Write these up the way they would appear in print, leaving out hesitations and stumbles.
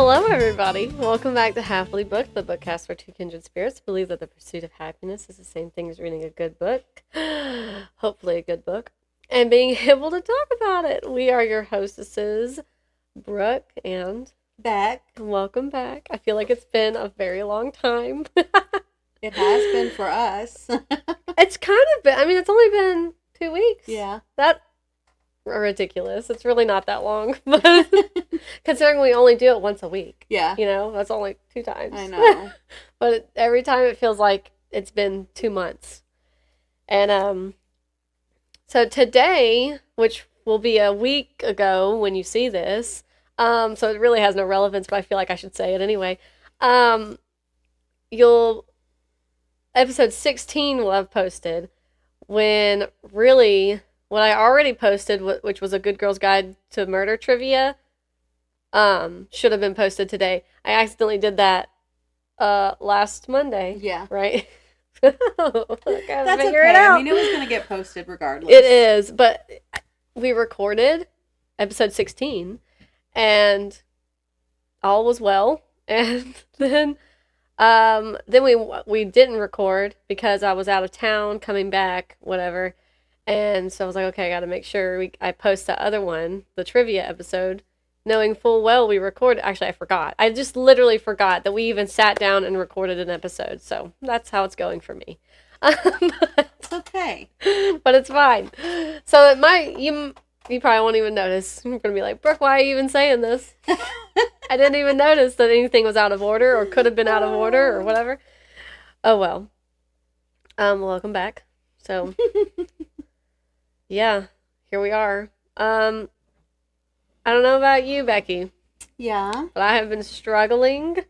Hello, everybody. Welcome back to Happily Booked, the bookcast where two kindred spirits believe that the pursuit of happiness is the same thing as reading a good book, hopefully a good book, and being able to talk about it. We are your hostesses, Brooke and Back. welcome back. I feel like it's been a very long time. It has been for us. It's kind of been, it's only been 2 weeks. Yeah. That's ridiculous. It's really not that long, but considering we only do it once a week. Yeah. That's only 2 times. I know. But every time it feels like it's been 2 months. And so today, which will be a week ago when you see this, so it really has no relevance, but I feel like I should say it anyway. Episode 16 will have posted when really what I already posted, which was a Good Girl's Guide to Murder Trivia, should have been posted today. I accidentally did that last Monday. Yeah. Right? That's okay. It was going to get posted regardless. It is, but we recorded episode 16, and all was well. And then we didn't record because I was out of town, coming back, whatever. And so I was like, okay, I got to make sure I post that other one, the trivia episode, knowing full well we recorded. Actually, I forgot. I just literally forgot that we even sat down and recorded an episode. So that's how it's going for me. It's okay. But it's fine. So you probably won't even notice. You're going to be like, Brooke, why are you even saying this? I didn't even notice that anything was out of order or could have been out of order or whatever. Oh, well. Welcome back. So... yeah, here we are. I don't know about you, Becky. Yeah. But I have been struggling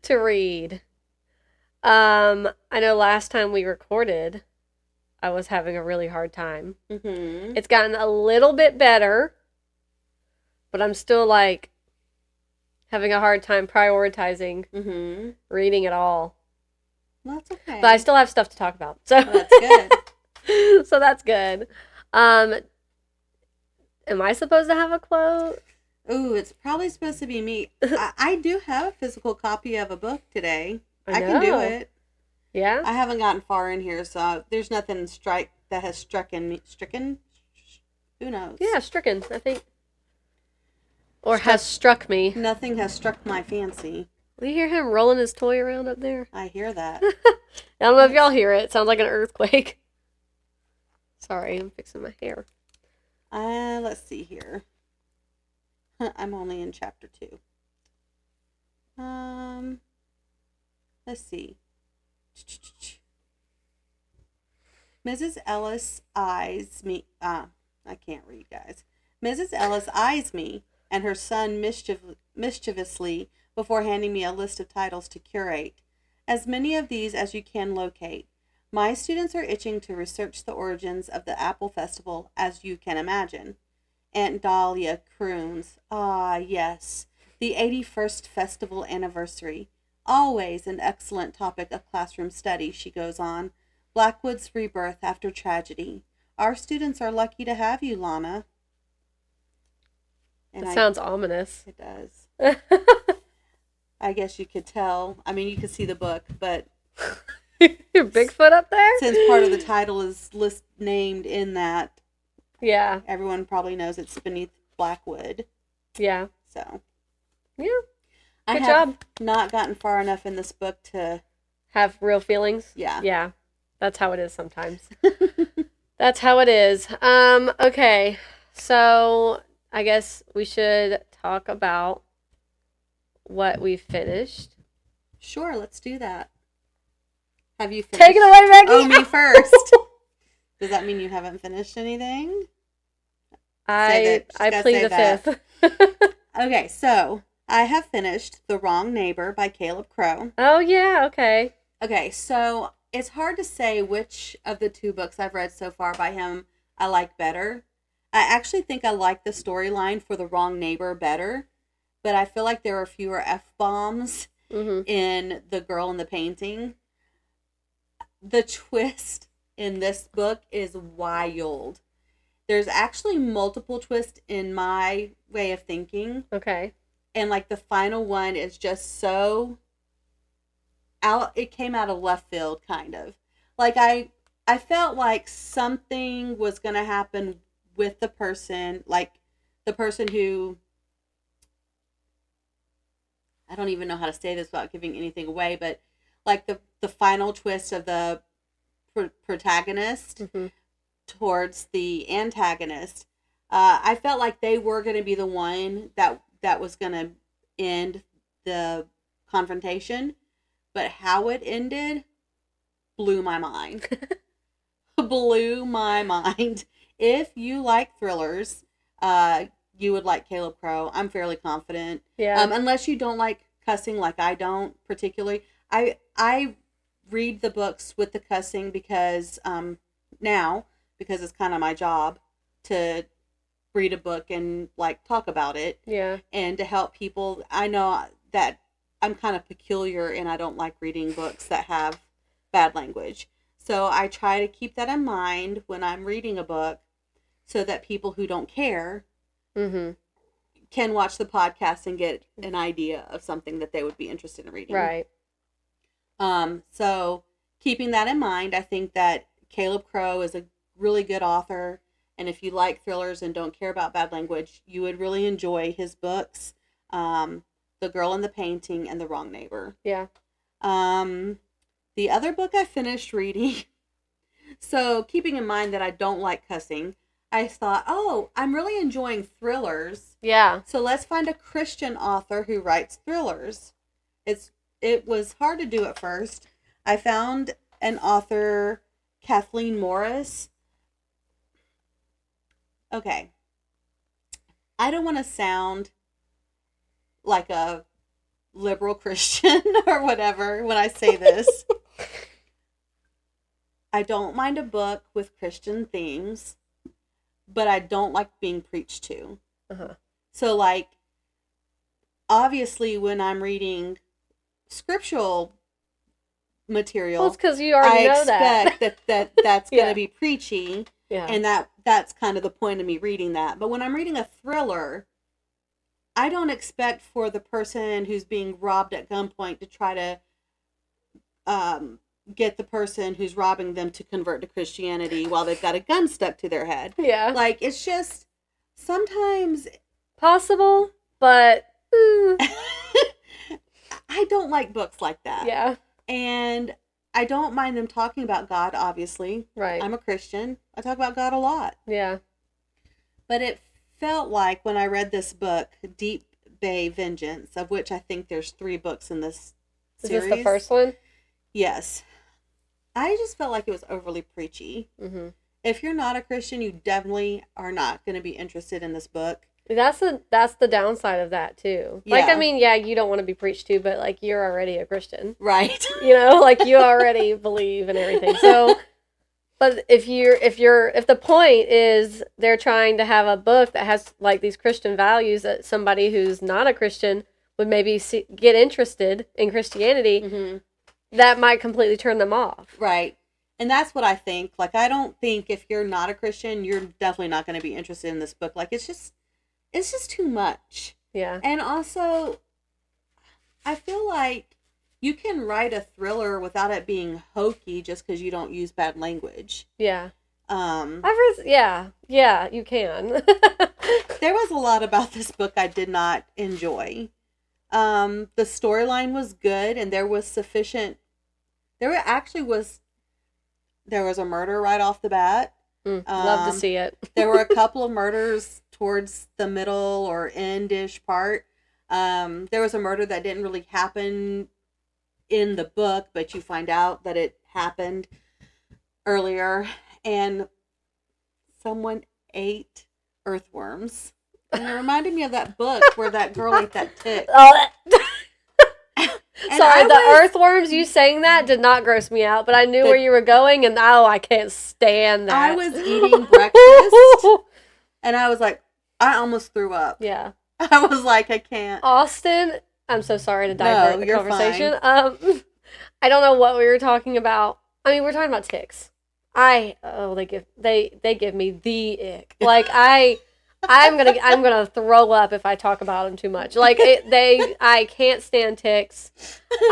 to read. I know last time we recorded, I was having a really hard time. Mm-hmm. It's gotten a little bit better, but I'm still having a hard time prioritizing reading it all. Well, that's okay. But I still have stuff to talk about. So well, that's good. So that's good. Am I supposed to have a quote? Ooh, it's probably supposed to be me. I do have a physical copy of a book today. I can do it. Yeah? I haven't gotten far in here, so there's nothing that has stricken me. Stricken? Who knows? Yeah, stricken, I think. Or has struck me. Nothing has struck my fancy. You hear him rolling his toy around up there? I hear that. I don't know if y'all hear it. It sounds like an earthquake. Sorry, I'm fixing my hair. Let's see here. I'm only in chapter 2. Let's see. Mrs. Ellis eyes me. I can't read, guys. Mrs. Ellis eyes me and her son mischievously before handing me a list of titles to curate. As many of these as you can locate. My students are itching to research the origins of the Apple Festival, as you can imagine. Aunt Dahlia croons. Ah, yes, the 81st festival anniversary. Always an excellent topic of classroom study, she goes on. Blackwood's rebirth after tragedy. Our students are lucky to have you, Lana. It sounds ominous. It does. I guess you could tell. You could see the book, but... Your Bigfoot up there? Since part of the title is named in that, yeah, everyone probably knows it's beneath Blackwood. Yeah. So, yeah. Good job. Not gotten far enough in this book to have real feelings. Yeah. Yeah. That's how it is sometimes. That's how it is. Okay. So, I guess we should talk about what we finished. Sure, let's do that. Have you finished? Take it away, Becky. Oh, me first. Does that mean you haven't finished anything? I plead the fifth. Okay, so I have finished The Wrong Neighbor by Caleb Crow. Oh, yeah, okay. Okay, so it's hard to say which of the 2 books I've read so far by him I like better. I actually think I like the storyline for The Wrong Neighbor better, but I feel like there are fewer F-bombs in The Girl in the Painting. The twist in this book is wild. There's actually multiple twists in my way of thinking. Okay. and like the final one is just so out. It came out of left field, kind of. Like I felt like something was gonna happen with the person, like the person who, I don't even know how to say this without giving anything away, but like the final twist of the protagonist towards the antagonist. I felt like they were going to be the one that was going to end the confrontation, but how it ended blew my mind. Blew my mind. If you like thrillers, you would like Caleb Crow. I'm fairly confident. Yeah. Unless you don't like cussing, like I don't particularly. I read the books with the cussing because now, because it's kind of my job to read a book and like talk about it. Yeah. And to help people. I know that I'm kind of peculiar and I don't like reading books that have bad language. So I try to keep that in mind when I'm reading a book so that people who don't care can watch the podcast and get an idea of something that they would be interested in reading. Right. So keeping that in mind, I think that Caleb Crow is a really good author. And if you like thrillers and don't care about bad language, you would really enjoy his books. The Girl in the Painting and The Wrong Neighbor. Yeah. The other book I finished reading, so keeping in mind that I don't like cussing, I thought, oh, I'm really enjoying thrillers. Yeah. So let's find a Christian author who writes thrillers. It was hard to do at first. I found an author, Kathleen Morris. Okay. I don't want to sound like a liberal Christian or whatever when I say this. I don't mind a book with Christian themes, but I don't like being preached to. So, like, obviously, when I'm reading scriptural material, well, it's because you already know I expect that's going to be preachy, and that's kind of the point of me reading that. But when I'm reading a thriller, I don't expect for the person who's being robbed at gunpoint to try to get the person who's robbing them to convert to Christianity while they've got a gun stuck to their head. Yeah. Like, it's just sometimes possible, but I don't like books like that. Yeah. And I don't mind them talking about God, obviously. Right. I'm a Christian. I talk about God a lot. Yeah. But it felt like when I read this book, Deep Bay Vengeance, of which I think there's 3 books in this series. Is this the first one? Yes. I just felt like it was overly preachy. If you're not a Christian, you definitely are not going to be interested in this book. That's the downside of that too. Yeah. Like, I mean, yeah, you don't want to be preached to, but like you're already a Christian, right? You know, like you already believe and everything. So, but if the point is they're trying to have a book that has like these Christian values that somebody who's not a Christian would maybe get interested in Christianity, that might completely turn them off. Right. And that's what I think. Like, I don't think if you're not a Christian, you're definitely not going to be interested in this book. Like, it's just too much. Yeah. And also, I feel like you can write a thriller without it being hokey just because you don't use bad language. Yeah. I've read, yeah, you can. There was a lot about this book I did not enjoy. The storyline was good, and there was sufficient. There was a murder right off the bat. Love to see it. There were a couple of murders towards the middle or end-ish part. There was a murder that didn't really happen in the book, but you find out that it happened earlier. And someone ate earthworms. And it reminded me of that book where that girl ate that tick. Sorry, the earthworms, you saying that did not gross me out, but I knew where you were going, and I can't stand that. I was eating breakfast, and I was like, I almost threw up. Yeah. I was like, I can't. Austin, I'm so sorry to divert the conversation. Fine. I don't know what we were talking about. I mean, we're talking about ticks. They give me the ick. Like, I'm gonna throw up if I talk about them too much. Like I can't stand ticks.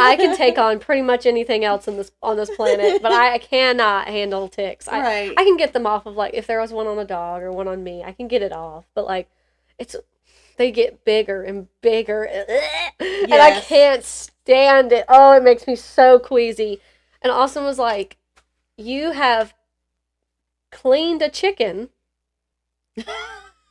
I can take on pretty much anything else on this planet, but I cannot handle ticks. Right. I can get them off of, like, if there was one on a dog or one on me, I can get it off. But like, they get bigger and bigger, and I can't stand it. Oh, it makes me so queasy. And Austin was like, "You have cleaned a chicken."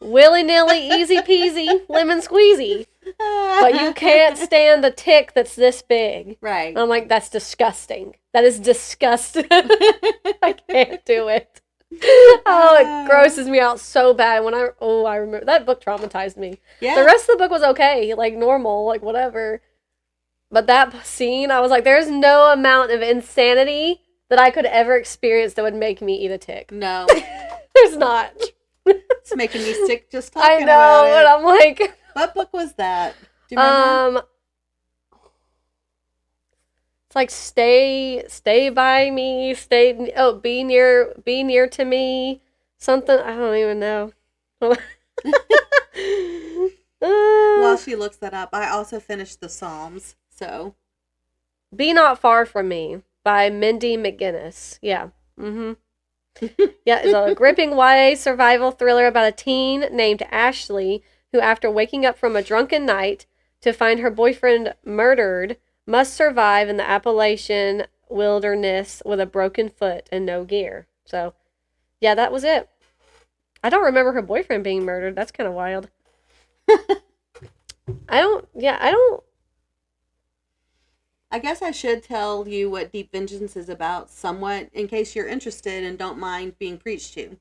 Willy-nilly, easy peasy, lemon squeezy. But you can't stand the tick that's this big. Right. And I'm like, that's disgusting. That is disgusting. I can't do it. Oh, it grosses me out so bad. I remember that book traumatized me. Yeah. The rest of the book was okay, like normal, like whatever. But that scene, I was like, there's no amount of insanity that I could ever experience that would make me eat a tick. No. There's not. It's making me sick just talking I know, about it. but I'm like... What book was that? Do you remember? It's like stay by me, be near to me, something, I don't even know. While she looks that up, I also finished the Psalms, so. Be Not Far From Me by Mindy McGinnis. Yeah. Mm-hmm. Yeah, it's a gripping YA survival thriller about a teen named Ashley who, after waking up from a drunken night to find her boyfriend murdered, must survive in the Appalachian wilderness with a broken foot and no gear. So, yeah, that was it. I don't remember her boyfriend being murdered. That's kind of wild. I don't. I guess I should tell you what Deep Vengeance is about somewhat, in case you're interested and don't mind being preached to.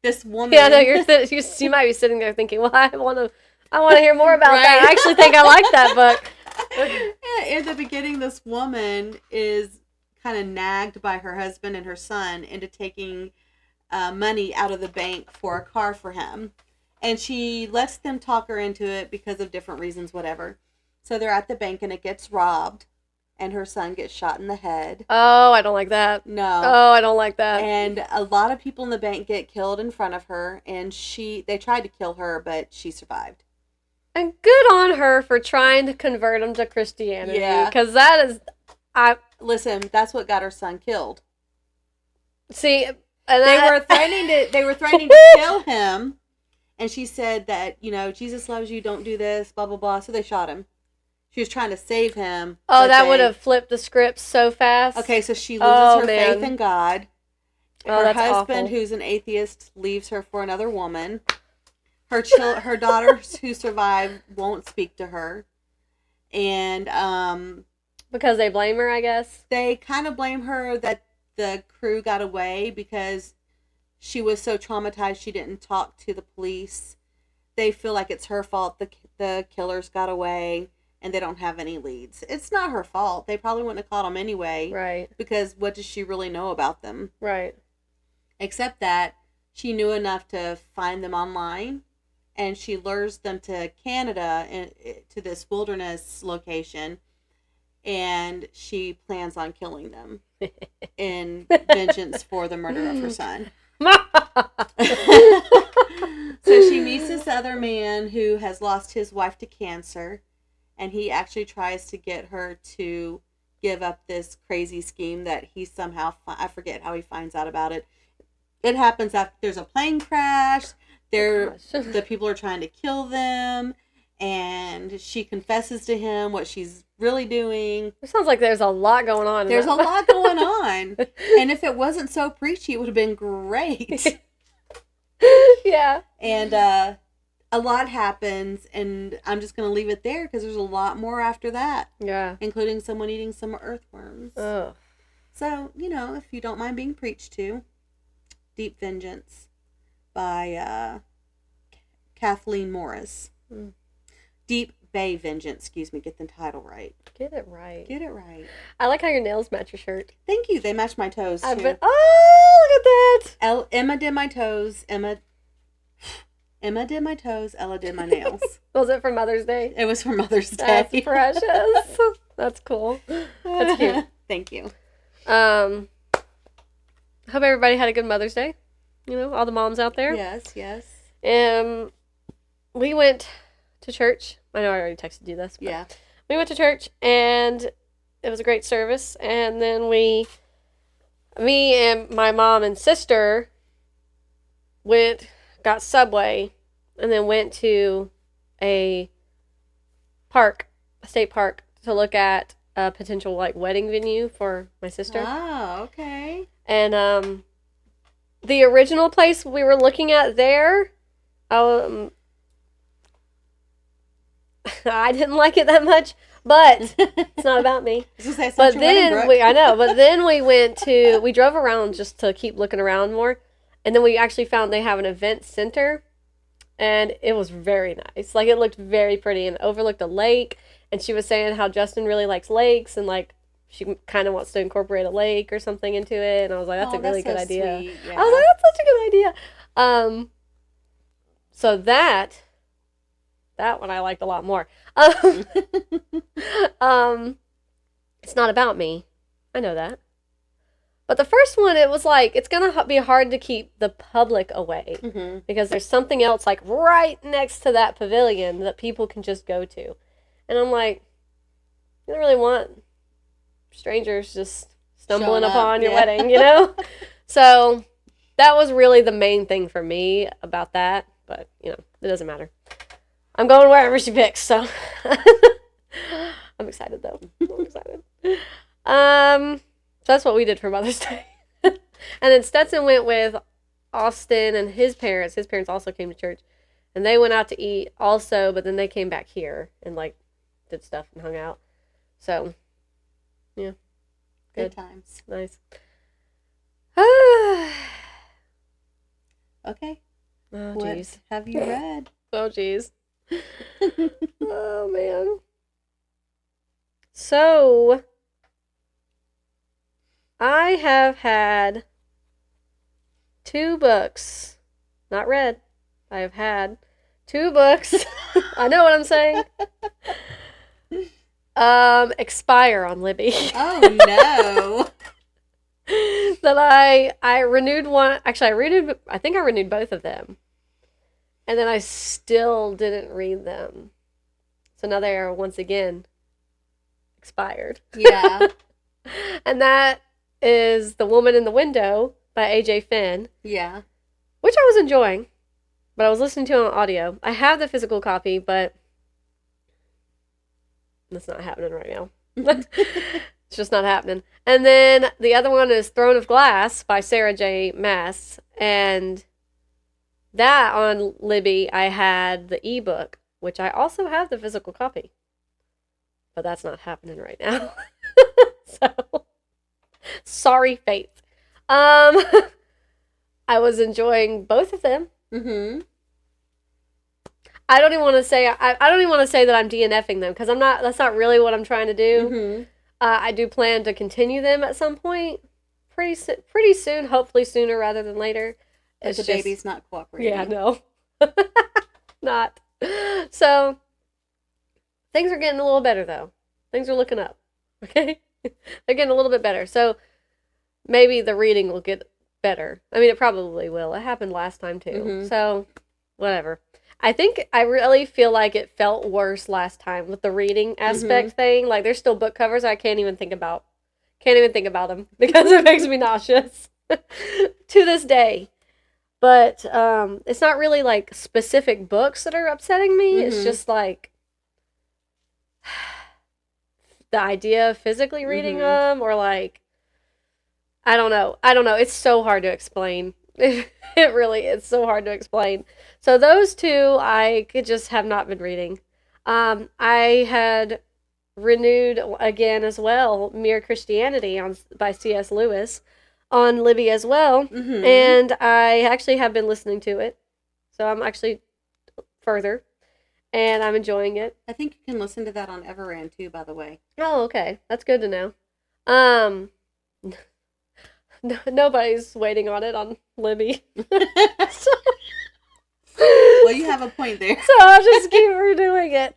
This woman... Yeah, no, you might be sitting there thinking, well, I want to hear more about that. I actually think I like that book. In the beginning, this woman is kind of nagged by her husband and her son into taking money out of the bank for a car for him. And she lets them talk her into it because of different reasons, whatever. So they're at the bank and it gets robbed. And her son gets shot in the head. Oh, I don't like that. No. Oh, I don't like that. And a lot of people in the bank get killed in front of her. And they tried to kill her, but she survived. And good on her for trying to convert him to Christianity. Yeah. Because that is... Listen, that's what got her son killed. See... They were threatening to kill him. And she said that, Jesus loves you, don't do this, blah, blah, blah. So they shot him. She was trying to save him. Oh, that would have flipped the script so fast. Okay, so she loses her faith in God. Her that's husband, awful. who's an atheist, leaves her for another woman. Her daughters who survive won't speak to her. And because they blame her, I guess. They kind of blame her that the crew got away because she was so traumatized she didn't talk to the police. They feel like it's her fault the killers got away. And they don't have any leads. It's not her fault. They probably wouldn't have caught them anyway. Right. Because what does she really know about them? Right. Except that she knew enough to find them online. And she lures them to Canada, to this wilderness location. And she plans on killing them in vengeance for the murder of her son. So she meets this other man who has lost his wife to cancer. And he actually tries to get her to give up this crazy scheme that he somehow... I forget how he finds out about it. It happens after there's a plane crash. The people are trying to kill them. And she confesses to him what she's really doing. It sounds like there's a lot going on. There's a lot going on. And if it wasn't so preachy, it would have been great. Yeah. And, a lot happens, and I'm just going to leave it there because there's a lot more after that. Yeah. Including someone eating some earthworms. Oh. So, if you don't mind being preached to, Deep Vengeance by Kathleen Morris. Mm. Deep Bay Vengeance, excuse me, get the title right. Get it right. Get it right. I like how your nails match your shirt. Thank you. They match my toes, too. Oh, look at that. Emma did my toes. Emma did my toes, Ella did my nails. Was it for Mother's Day? It was for Mother's Day. That's precious. That's cool. That's cute. Thank you. Hope everybody had a good Mother's Day. All the moms out there. Yes, yes. we went to church. I know I already texted you this. But Yeah. we went to church, and it was a great service. And then me and my mom and sister got Subway, and then went to a state park, to look at a potential like wedding venue for my sister. Oh, okay. And the original place we were looking at there, I didn't like it that much, but it's not about me. But then we drove around just to keep looking around more, and then we actually found they have an event center, and it was very nice. Like, it looked very pretty and overlooked a lake, and she was saying how Justin really likes lakes, and like she kind of wants to incorporate a lake or something into it, and I was like, that's a really good idea. Sweet. Yeah. I was like, that's such a good idea. So that one I liked a lot more. It's not about me. I know that. But the first one, it was like, it's going to be hard to keep the public away, because there's something else like right next to that pavilion that people can just go to. And I'm like, you don't really want strangers just stumbling upon your wedding, you know? So that was really the main thing for me about that. But, you know, it doesn't matter. I'm going wherever she picks, so I'm excited though. I'm excited. So that's what we did for Mother's Day. And then Stetson went with Austin and his parents. His parents also came to church, and they went out to eat also, but then they came back here and like did stuff and hung out. So, yeah. Good times. Nice. Okay. Oh, what jeez. have you read? Oh, jeez. Oh, man. So, I have had 2 books, not read. I have had 2 books. I know what I'm saying. Expire on Libby. Oh, no. That I renewed one. Actually, I think I renewed both of them. And then I still didn't read them. So now they are once again expired. Yeah. And that is The Woman in the Window by A.J. Finn. Yeah. Which I was enjoying, but I was listening to it on audio. I have the physical copy, but that's not happening right now. It's just not happening. And then the other one is Throne of Glass by Sarah J. Maas. And that on Libby, I had the ebook, which I also have the physical copy. But that's not happening right now. So, sorry, Faith. I was enjoying both of them. Mm-hmm. I don't even want to say that I'm DNFing them, because I'm not. That's not really what I'm trying to do. Mm-hmm. I do plan to continue them at some point, pretty soon. Hopefully sooner rather than later. But the baby's not cooperating. Yeah, no, not. So things are getting a little better though. Things are looking up. Okay, they're getting a little bit better. So maybe the reading will get better. I mean, it probably will. It happened last time too. Mm-hmm. So whatever. I really feel like it felt worse last time with the reading aspect thing. Like, there's still book covers I can't even think about. Can't even think about them because it makes me nauseous to this day. But it's not really like specific books that are upsetting me. It's just like the idea of physically reading them, or like, I don't know. It's so hard to explain. It really is so hard to explain. So those 2 I could just have not been reading. I had renewed again as well Mere Christianity by C.S. Lewis on Libby as well. And I actually have been listening to it. So I'm actually further, and I'm enjoying it. I think you can listen to that on Everand too, by the way. Oh, okay. That's good to know. Nobody's waiting on it on Libby. So, well, you have a point there. So I'll just keep redoing it.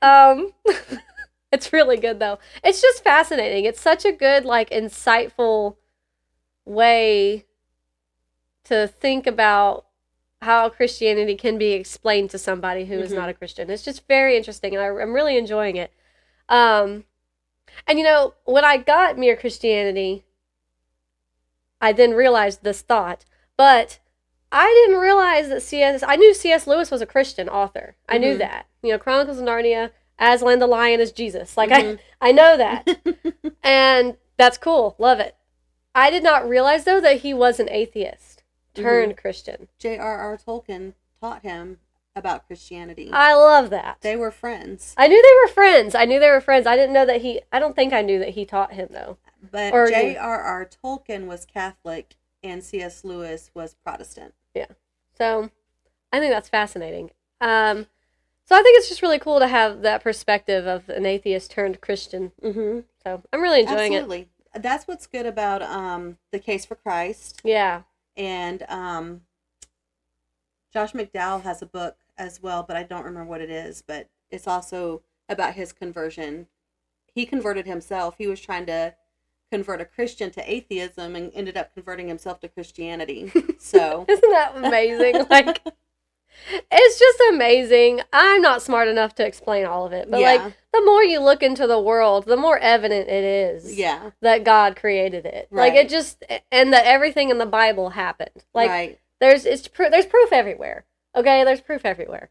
It's really good though. It's just fascinating. It's such a good, like, insightful way to think about how Christianity can be explained to somebody who is not a Christian. It's just very interesting, and I'm really enjoying it. And when I got Mere Christianity, I then realized this thought, but I didn't realize that I knew C.S. Lewis was a Christian author. I knew that. Chronicles of Narnia, Aslan the Lion is Jesus. Like, I know that. And that's cool. Love it. I did not realize, though, that he was an atheist turned Christian. J.R.R. Tolkien taught him about Christianity. I love that. They were friends. I knew they were friends. I didn't know that I don't think I knew that he taught him, though. But J.R.R. Tolkien was Catholic and C.S. Lewis was Protestant. Yeah. So I think that's fascinating. So I think it's just really cool to have that perspective of an atheist turned Christian. So I'm really enjoying it. That's what's good about The Case for Christ. Yeah. And Josh McDowell has a book as well, but I don't remember what it is. But it's also about his conversion. He converted himself. He was trying to convert a Christian to atheism and ended up converting himself to Christianity. So isn't that amazing? Like, it's just amazing. I'm not smart enough to explain all of it, but like, the more you look into the world, the more evident it is that God created it. Like, it just, and that everything in the Bible happened. Like, there's proof everywhere. Okay, there's proof everywhere.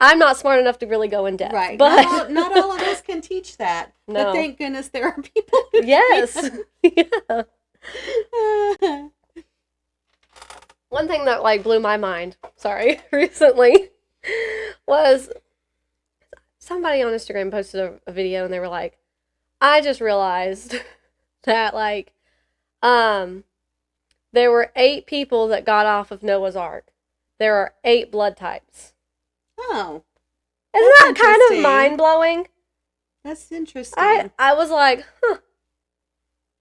I'm not smart enough to really go in depth. Right. But not all of us can teach that. No. But thank goodness there are people who yes. Yeah. One thing that, like, blew my mind, recently, was somebody on Instagram posted a video and they were like, I just realized that, like, there were 8 people that got off of Noah's Ark. There are 8 blood types. Oh. Isn't that kind of mind-blowing? That's interesting. I was like, huh.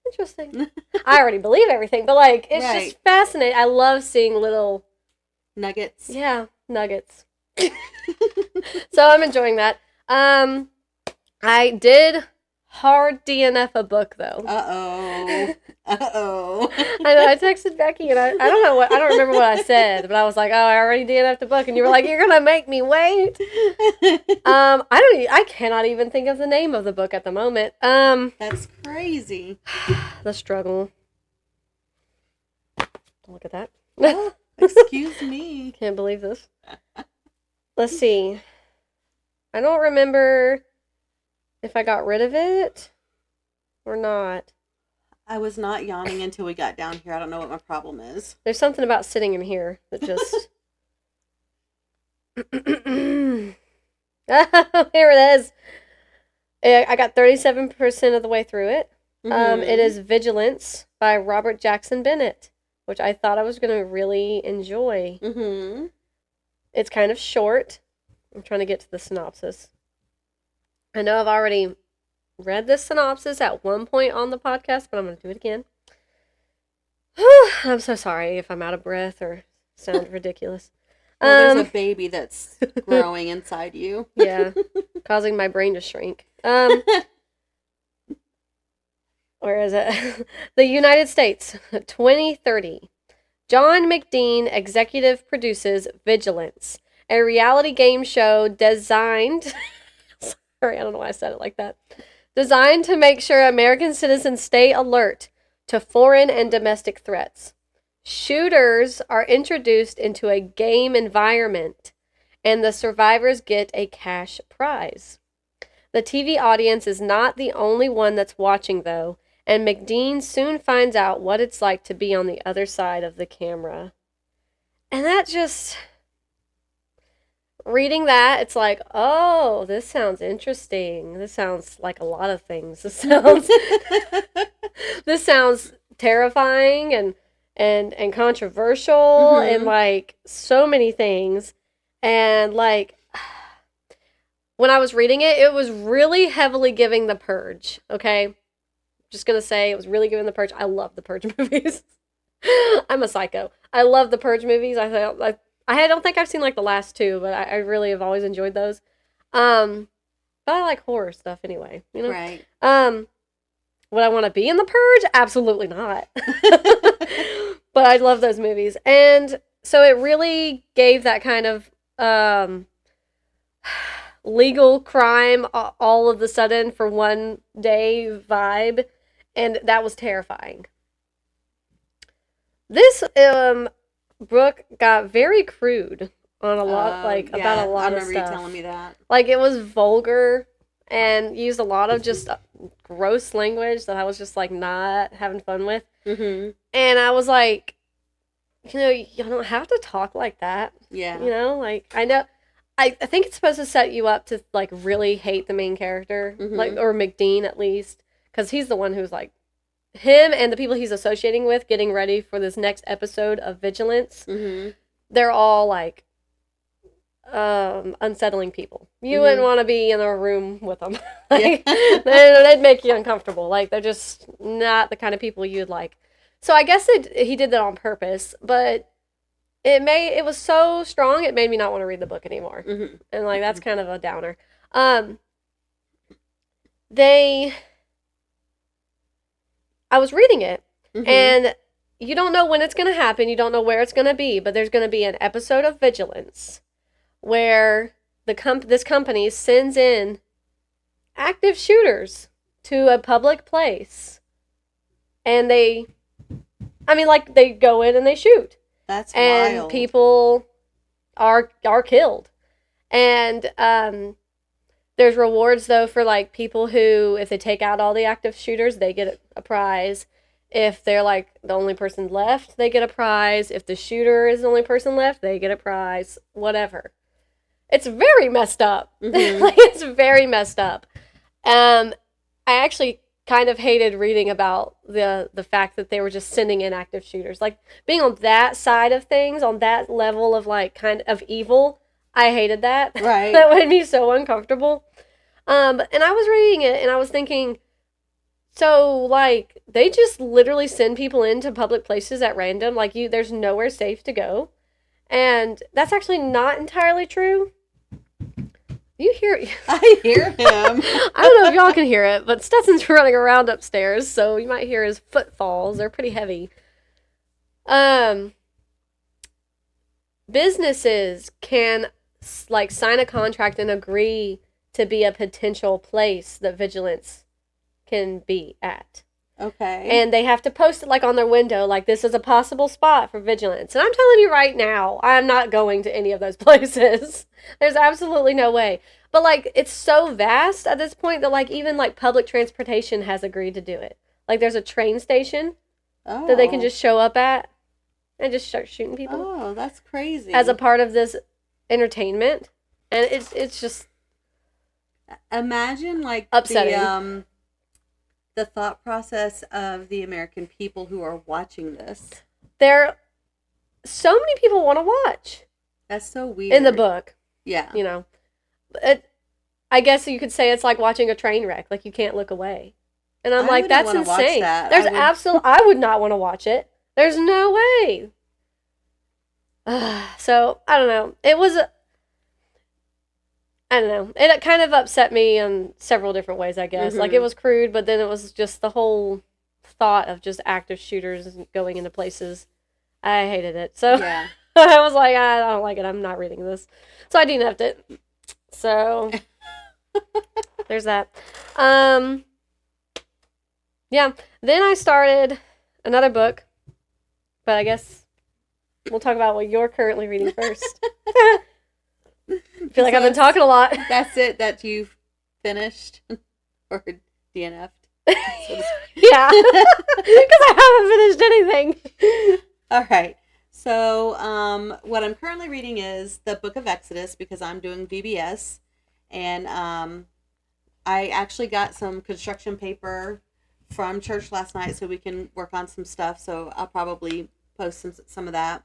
Interesting. I already believe everything, but, like, it's just fascinating. I love seeing little nuggets. Yeah, nuggets. So I'm enjoying that. I did hard DNF a book, though. I know, I texted Becky and I don't remember what I said, but I was like, oh, I already DNF'd a book, and you were like, you're gonna make me wait. I cannot even think of the name of the book at the moment. That's crazy. The struggle. Look at that. Oh, excuse me. Can't believe this. Let's see. I don't remember if I got rid of it or not. I was not yawning until we got down here. I don't know what my problem is. There's something about sitting in here that just... Here it is. I got 37% of the way through it. It is Vigilance by Robert Jackson Bennett, which I thought I was going to really enjoy. It's kind of short. I'm trying to get to the synopsis. I know I've already read this synopsis at one point on the podcast, but I'm going to do it again. I'm so sorry if I'm out of breath or sound ridiculous. Well, there's a baby that's growing inside you. Yeah, causing my brain to shrink. Where is it? The United States, 2030. John McDean executive produces Vigilance, a reality game show designed... Sorry, I don't know why I said it like that. Designed to make sure American citizens stay alert to foreign and domestic threats. Shooters are introduced into a game environment, and the survivors get a cash prize. The TV audience is not the only one that's watching, though, and McDean soon finds out what it's like to be on the other side of the camera. And that just... Reading that, it's like, oh, this sounds interesting. This sounds like a lot of things. This sounds terrifying and controversial and like so many things. And like when I was reading it, it was really heavily giving The Purge. Okay, just gonna say it was really giving The Purge. I love The Purge movies. I'm a psycho. I love The Purge movies. I don't think I've seen like the last 2, but I really have always enjoyed those. But I like horror stuff anyway, you know? Right. Would I want to be in The Purge? Absolutely not. But I love those movies. And so it really gave that kind of um, legal crime all of the sudden for one day vibe, and that was terrifying. This Brooke got very crude on a lot, like about a Yeah, I lot of remember you stuff. telling me that. Like it was vulgar and used a lot of just gross language that I was just like not having fun with. Mm-hmm. And I was like, you don't have to talk like that. Yeah. Like I know I think it's supposed to set you up to like really hate the main character, like Mm-hmm. or McDean at least, because he's the one who's like him and the people he's associating with getting ready for this next episode of Vigilance. Mm-hmm. They're all like unsettling people. You wouldn't Mm-hmm. want to be in a room with them. Yeah. Like they'd make you uncomfortable. Like they're just not the kind of people you'd like. So I guess he did that on purpose, but it was so strong it made me not want to read the book anymore. Mm-hmm. And like that's kind of a downer. Um they I was reading it Mm-hmm. and you don't know when it's going to happen, you don't know where it's going to be, but there's going to be an episode of Vigilance where this company sends in active shooters to a public place, and like they go in and they shoot, That's and wild. people are killed, and there's rewards though for like people who, if they take out all the active shooters, they get a prize. If they're like the only person left, they get a prize. If the shooter is the only person left, they get a prize. Whatever. It's very messed up. Mm-hmm. Like it's very messed up. I actually kind of hated reading about the fact that they were just sending in active shooters. Like being on that side of things, on that level of like kind of evil, I hated that. Right. That made me so uncomfortable. And I was reading it and I was thinking, so like they just literally send people into public places at random. Like there's nowhere safe to go. And that's actually not entirely true. You hear? I hear him. I don't know if y'all can hear it, but Stetson's running around upstairs, so you might hear his footfalls. They're pretty heavy. Um, Businesses can like sign a contract and agree to be a potential place that vigilance can be at. Okay. And they have to post it like on their window, like this is a possible spot for vigilance. And I'm telling you right now, I'm not going to any of those places. There's absolutely no way. But like it's so vast at this point that like even like public transportation has agreed to do it. Like there's a train station that they can just show up at and just start shooting people. Oh, that's crazy. As a part of this entertainment. And it's just imagine like upsetting. The thought process of the American people who are watching this. So many people want to watch. That's so weird. In the book. Yeah. I guess you could say it's like watching a train wreck. Like you can't look away. And I'm like, that's insane. There's absolutely, I would not want to watch it. There's no way. So I don't know. I don't know. It kind of upset me in several different ways, I guess. Mm-hmm. Like, it was crude, but then it was just the whole thought of just active shooters going into places. I hated it. So yeah. I was like, I don't like it. I'm not reading this. So I DNF'd it. So there's that. Yeah. Then I started another book, but I guess we'll talk about what you're currently reading first. I feel like I've been talking a lot. That's it that you've finished or DNF'd. Yeah, because I haven't finished anything. All right. So what I'm currently reading is the Book of Exodus because I'm doing VBS. And I actually got some construction paper from church last night so we can work on some stuff. So I'll probably post some of that.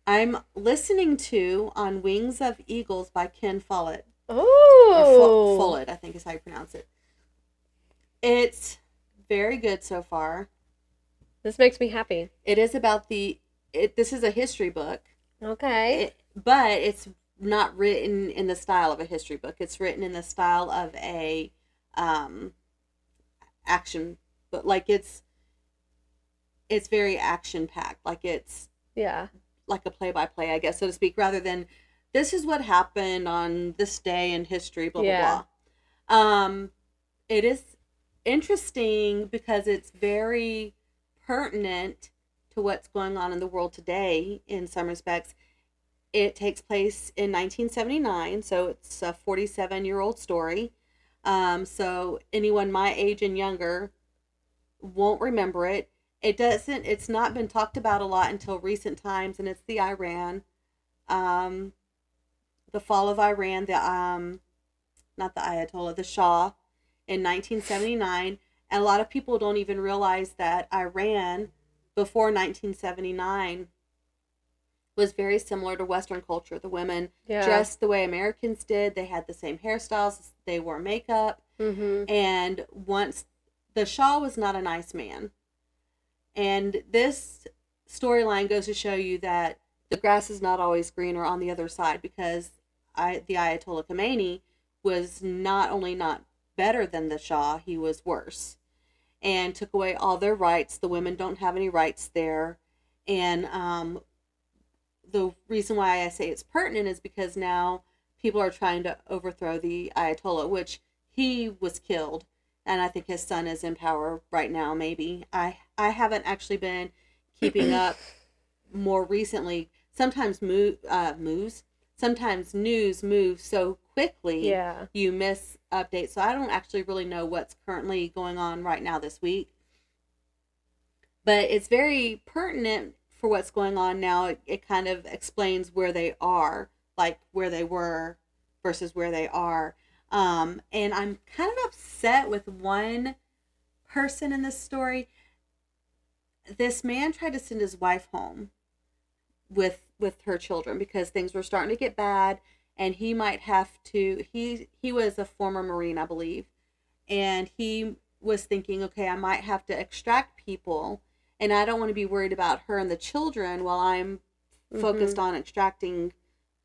I'm listening to On Wings of Eagles by Ken Follett. Oh. Follett, I think is how you pronounce it. It's very good so far. This makes me happy. It is about this is a history book. Okay. But it's not written in the style of a history book. It's written in the style of a action book. Like it's very action packed. Like it's Yeah. like a play-by-play, I guess, so to speak, rather than this is what happened on this day in history, blah, blah, Yeah. blah. It is interesting because it's very pertinent to what's going on in the world today in some respects. It takes place in 1979, so it's a 47-year-old story. So anyone my age and younger won't remember it. It's not been talked about a lot until recent times, and it's um, the fall of Iran, not the Ayatollah, the Shah in 1979. And a lot of people don't even realize that Iran before 1979 was very similar to Western culture. The women Yeah. dressed the way Americans did. They had the same hairstyles. They wore makeup. Mm-hmm. And once the Shah was not a nice man. And this storyline goes to show you that the grass is not always greener on the other side, because the Ayatollah Khomeini was not only not better than the Shah, he was worse, and took away all their rights. The women don't have any rights there. And the reason why I say it's pertinent is because now people are trying to overthrow the Ayatollah, which he was killed, and I think his son is in power right now. Maybe I haven't actually been keeping up more recently. Sometimes sometimes news moves so quickly Yeah. you miss updates. So I don't actually really know what's currently going on right now this week, but it's very pertinent for what's going on now. It kind of explains where they are, like where they were versus where they are. And I'm kind of upset with one person in this story. This man tried to send his wife home with her children because things were starting to get bad, and he might have to. He was a former Marine, I believe, and he was thinking, okay, I might have to extract people, and I don't want to be worried about her and the children while I'm Mm-hmm. focused on extracting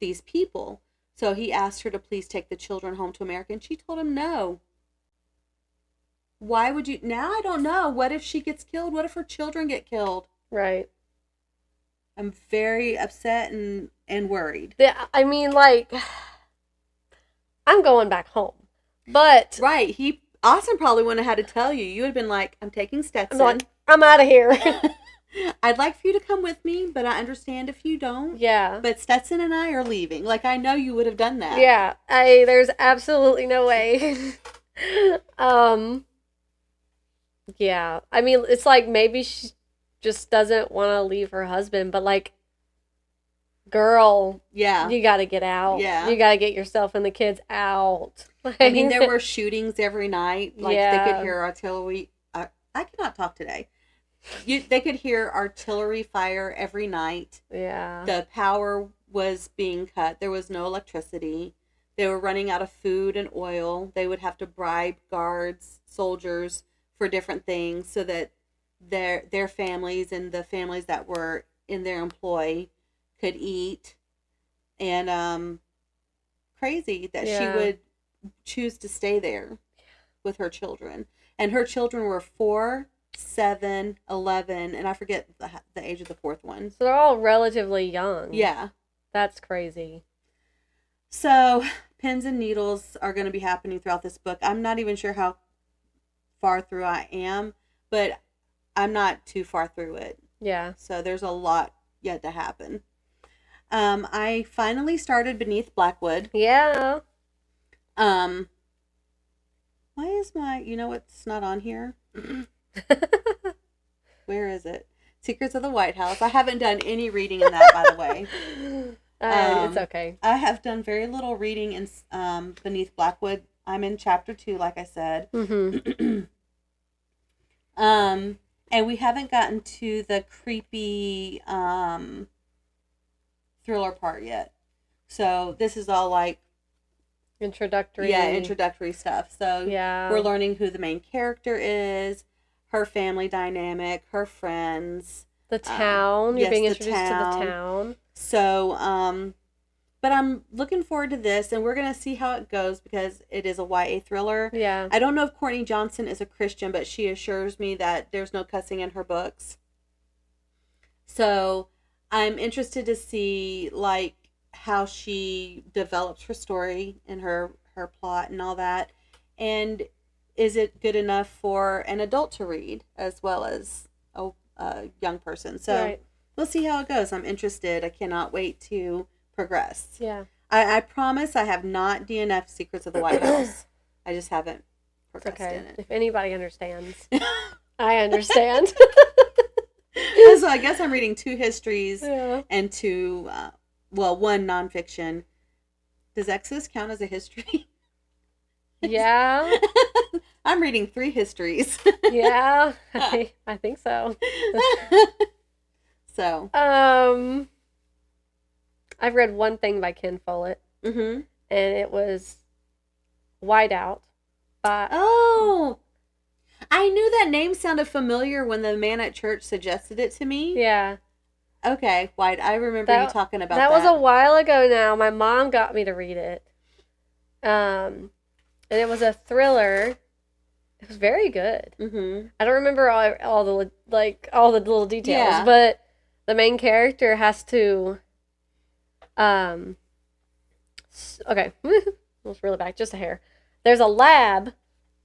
these people. So he asked her to please take the children home to America, and she told him no. Why would you? Now I don't know. What if she gets killed? What if her children get killed? Right. I'm very upset and worried. I mean, like, I'm going back home, but Right. Austin probably wouldn't have had to tell you. You would have been like, I'm taking I'm like, Stetson. I'm out of here. I'd like for you to come with me, but I understand if you don't. Yeah. But Stetson and I are leaving. Like, I know you would have done that. Yeah. There's absolutely no way. um, yeah. I mean, it's like maybe she just doesn't want to leave her husband, but like, girl, Yeah. you got to get out. Yeah. You got to get yourself and the kids out. I mean, there were shootings every night. Like, they could Yeah. hear artillery. I cannot talk today. They could hear artillery fire every night. Yeah. The power was being cut. There was no electricity. They were running out of food and oil. They would have to bribe guards, soldiers for different things so that their families and the families that were in their employ could eat. And crazy that she Yeah. would choose to stay there with her children. And her children were 4, 7, 11, and I forget the age of the fourth one. So they're all relatively young. Yeah. That's crazy. So pins and needles are going to be happening throughout this book. I'm not even sure how far through I am, but I'm not too far through it. Yeah. So there's a lot yet to happen. I finally started Beneath Blackwood. Yeah. Why is you know what's not on here? Where is it? Secrets of the White House. I haven't done any reading in that, by the way. It's okay. I have done very little reading in Beneath Blackwood. I'm in chapter 2, like I said. Mm-hmm. And we haven't gotten to the creepy thriller part yet. So this is all like Introductory. Yeah, introductory stuff. So Yeah. we're learning who the main character is, her family dynamic, her friends. The town. You're yes, being the introduced to the town. town. So, but I'm looking forward to this, and we're going to see how it goes because it is a YA thriller. Yeah. I don't know if Courtney Johnson is a Christian, but she assures me that there's no cussing in her books. So I'm interested to see like how she develops her story and her plot and all that. And is it good enough for an adult to read as well as a young person? So Right. we'll see how it goes. I'm interested. I cannot wait to progress. Yeah. I promise I have not DNF Secrets of the White House. I just haven't It's progressed okay. in it. If anybody understands, I understand. So I guess I'm reading 2 histories Yeah. and 2, one nonfiction. Does Exodus count as a history? Yeah. I'm reading 3 histories. Yeah. I think so. So. I've read one thing by Ken Follett, Mm-hmm. and it was Whiteout by. Oh, I knew that name sounded familiar when the man at church suggested it to me. Yeah. Okay, White. I remember you talking about that. That was a while ago now. My mom got me to read it. And it was a thriller. It was very good. Mm-hmm. I don't remember all the little details, Yeah. but the main character has to okay. Let's reel it back just a hair. There's a lab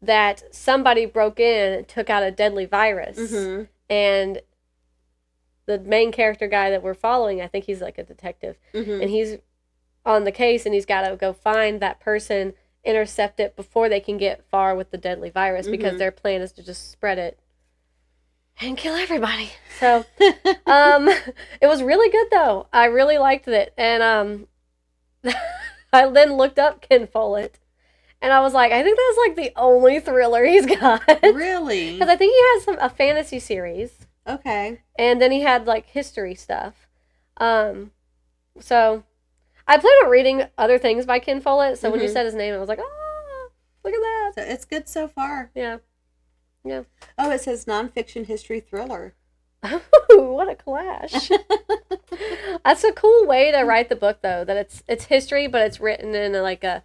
that somebody broke in and took out a deadly virus. Mm-hmm. And the main character guy that we're following, I think he's like a detective, Mm-hmm. and he's on the case, and he's got to go find that person, intercept it before they can get far with the deadly virus, Mm-hmm. because their plan is to just spread it and kill everybody. So, it was really good though. I really liked it, and I then looked up Ken Follett, and I was like, I think that's like the only thriller he's got. Really? Because I think he has a fantasy series. Okay. And then he had like history stuff. So I plan on reading other things by Ken Follett. So when you said his name, I was like, oh, look at that. So it's good so far. Yeah. Yeah. Oh, it says nonfiction history thriller. Ooh, what a clash. That's a cool way to write the book though, that it's history, but it's written in like a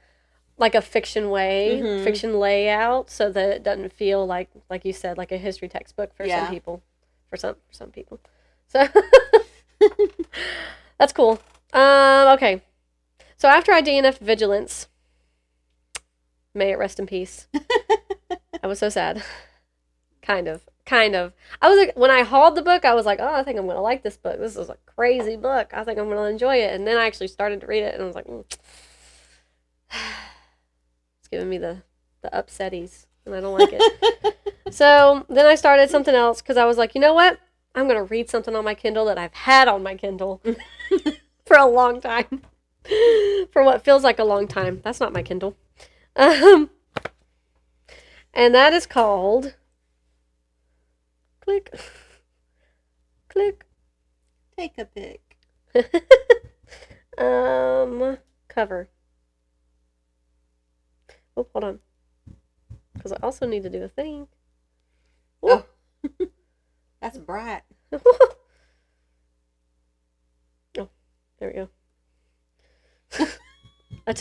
fiction way, fiction layout, so that it doesn't feel like you said, like a history textbook for some people. For some people. So that's cool. Okay. So after I DNF'd Vigilance, may it rest in peace. I was so sad. Kind of. I was like, when I hauled the book, I was like, oh, I think I'm going to like this book. This is a crazy book. I think I'm going to enjoy it. And then I actually started to read it, and I was like, it's giving me the upsetties, and I don't like it. So then I started something else, because I was like, you know what? I'm going to read something on my Kindle that I've had on my Kindle for a long time. For what feels like a long time. That's not my Kindle. And that is called... Click. Click. Take a pic. Cover. Oh, hold on. Because I also need to do a thing. Oh. That's bright. Oh, there we go. I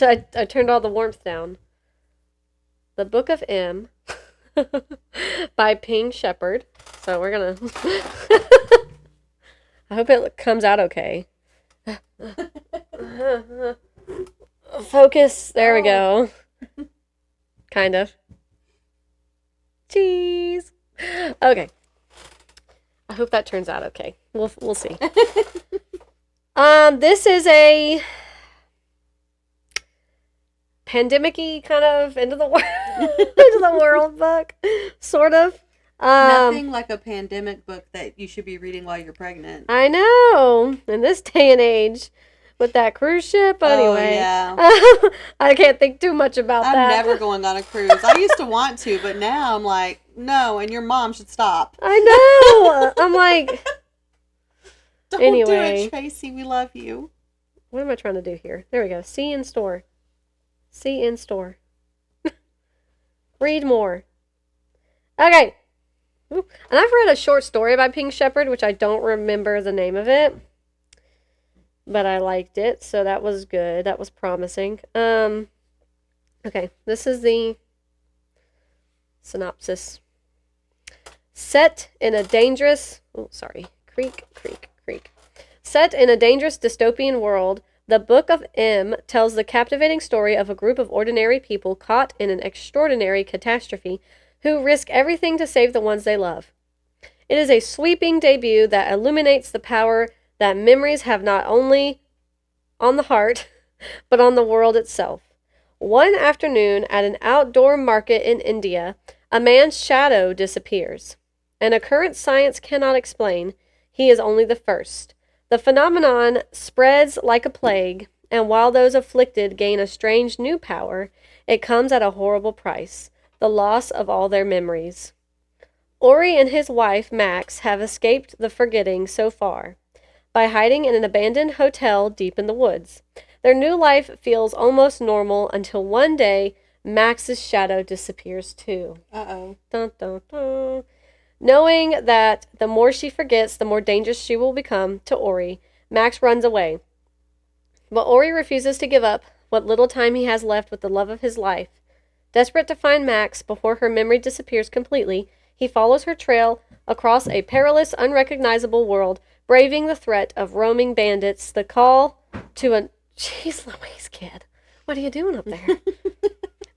turned all the warmth down. The Book of M by Ping Shepherd. So we're gonna... I hope it comes out okay. Focus. There we go. Kind of. Cheese. Okay. I hope that turns out okay. We'll see. This is a pandemic-y kind of into the world book, sort of. Nothing like a pandemic book that you should be reading while you're pregnant. I know. In this day and age, with that cruise ship, anyway. Oh, yeah. I can't think too much about that. I'm never going on a cruise. I used to want to, but now I'm like, no, and your mom should stop. I know. I'm like... Don't Anyway. do it, Tracy. We love you. What am I trying to do here? There we go. See in store. See in store. Read more. Okay. Ooh. And I've read a short story by Pink Shepherd, which I don't remember the name of it. But I liked it, so that was good. That was promising. Okay. This is the synopsis. Set in a dangerous... Oh, sorry. Creek. Set in a dangerous dystopian world, the Book of M tells the captivating story of a group of ordinary people caught in an extraordinary catastrophe who risk everything to save the ones they love. It is a sweeping debut that illuminates the power that memories have not only on the heart, but on the world itself. One afternoon at an outdoor market in India, a man's shadow disappears. An occurrence science cannot explain. He is only the first. The phenomenon spreads like a plague, and while those afflicted gain a strange new power, it comes at a horrible price, the loss of all their memories. Ori and his wife, Max, have escaped the forgetting so far by hiding in an abandoned hotel deep in the woods. Their new life feels almost normal until one day Max's shadow disappears too. Uh-oh. Dun, dun, dun. Knowing that the more she forgets, the more dangerous she will become to Ori, Max runs away. But Ori refuses to give up what little time he has left with the love of his life. Desperate to find Max before her memory disappears completely, he follows her trail across a perilous, unrecognizable world, braving the threat of roaming bandits, the call to a... Jeez Louise, kid. What are you doing up there?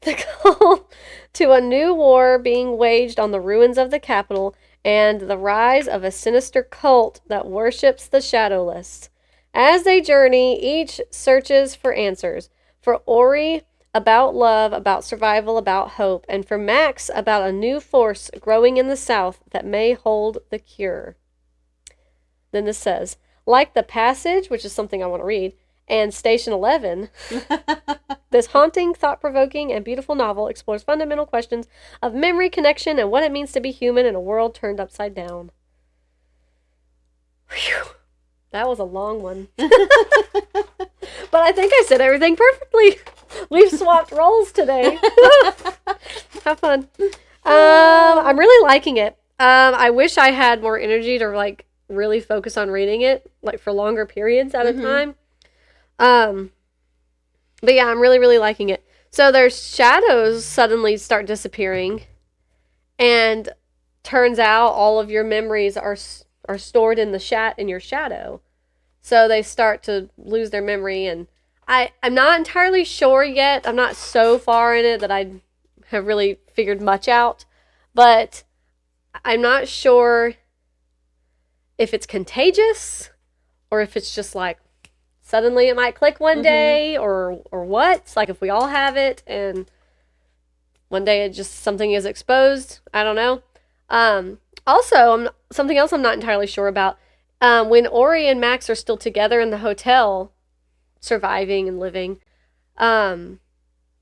The call to a new war being waged on the ruins of the capital, and the rise of a sinister cult that worships the shadowless. As they journey, each searches for answers. For Ori, about love, about survival, about hope, and for Max, about a new force growing in the south that may hold the cure. Then this says, like The Passage, which is something I want to read, and Station 11, this haunting, thought-provoking, and beautiful novel explores fundamental questions of memory, connection, and what it means to be human in a world turned upside down. Whew. That was a long one. But I think I said everything perfectly. We've swapped roles today. Have fun. I'm really liking it. I wish I had more energy to like really focus on reading it, like for longer periods at a time. But yeah, I'm really, really liking it. So their shadows suddenly start disappearing, and turns out all of your memories are stored in in your shadow. So they start to lose their memory, and I'm not entirely sure yet. I'm not so far in it that I have really figured much out, but I'm not sure if it's contagious or if it's just like suddenly it might click one day or what. It's like if we all have it and one day it just something is exposed. I don't know. Also, something else I'm not entirely sure about. When Ori and Max are still together in the hotel, surviving and living, from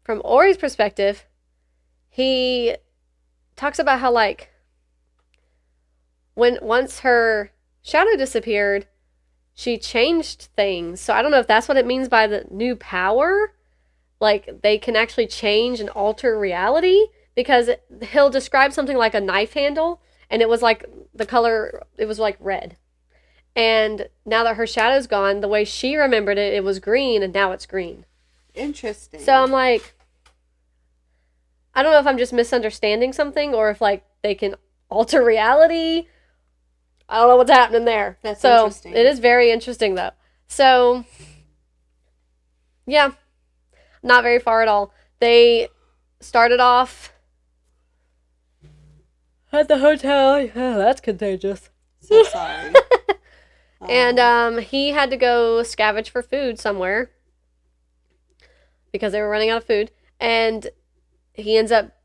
Ori's perspective, he talks about how like once her shadow disappeared, she changed things. So I don't know if that's what it means by the new power. Like they can actually change and alter reality, because he'll describe something like a knife handle, and it was like the color, it was like red. And now that her shadow's gone, the way she remembered it, it was green, and now it's green. Interesting. So I'm like, I don't know if I'm just misunderstanding something, or if like they can alter reality. I don't know what's happening there. That's so interesting. It is very interesting though. So yeah, not very far at all. They started off at the hotel. Yeah, that's contagious. So sorry. And he had to go scavenge for food somewhere because they were running out of food. And he ends up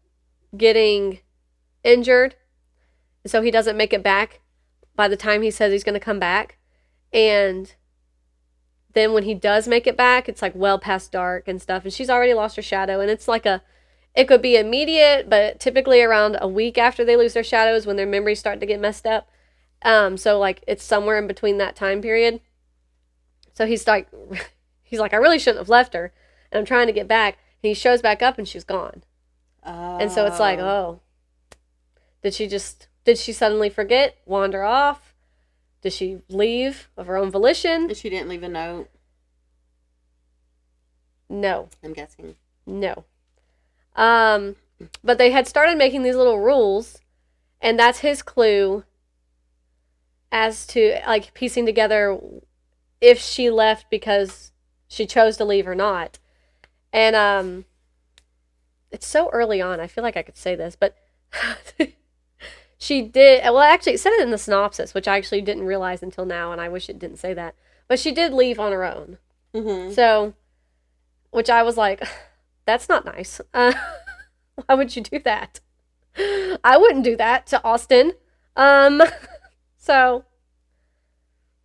getting injured. So he doesn't make it back by the time he says he's going to come back. And then when he does make it back, it's like well past dark and stuff. And she's already lost her shadow. And it's like it could be immediate, but typically around a week after they lose their shadows when their memories start to get messed up. So like it's somewhere in between that time period. So he's like, I really shouldn't have left her, and I'm trying to get back. And he shows back up, and she's gone. Oh. And so it's like, oh, did she suddenly forget, wander off? Did she leave of her own volition? And she didn't leave a note? No. I'm guessing. No. But they had started making these little rules, and that's his clue as to like piecing together if she left because she chose to leave or not. And it's so early on. I feel like I could say this, but she did. Well, actually, it said it in the synopsis, which I actually didn't realize until now, and I wish it didn't say that. But she did leave on her own. Mm-hmm. So, which I was like, that's not nice. Why would you do that? I wouldn't do that to Austin. So,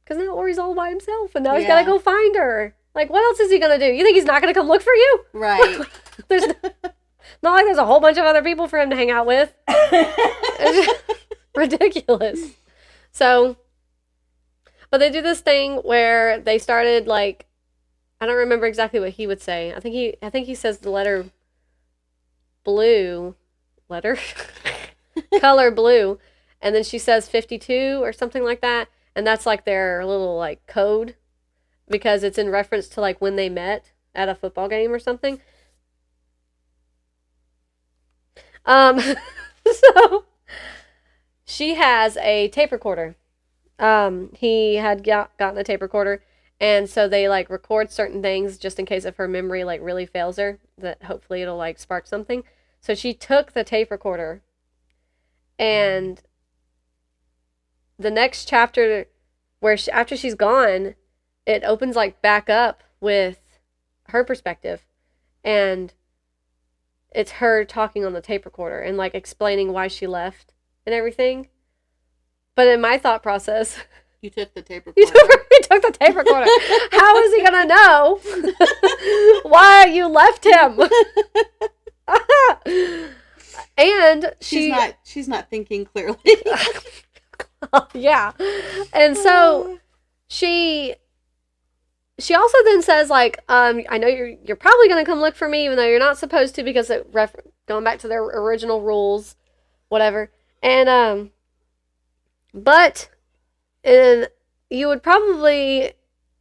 because now Ori's all by himself, and now he's got to go find her. Like, what else is he going to do? You think he's not going to come look for you? Right. There's not like there's a whole bunch of other people for him to hang out with. Ridiculous. So, but they do this thing where they started, like, I don't remember exactly what he would say. I think he says the letter blue, color blue, and then she says 52 or something like that, and that's like their little like code, because it's in reference to like when they met at a football game or something. So she has a tape recorder. He had gotten a tape recorder, and so they like record certain things just in case if her memory like really fails her, that hopefully it'll like spark something. So she took the tape recorder, and the next chapter where after she's gone, it opens like back up with her perspective, and it's her talking on the tape recorder and like explaining why she left and everything. But in my thought process, you took the tape recorder. You took the tape recorder. How is he gonna know why you left him? And she's not thinking clearly. Yeah. And so she also then says like, I know you're probably gonna come look for me even though you're not supposed to, because going back to their original rules, whatever. And but you would probably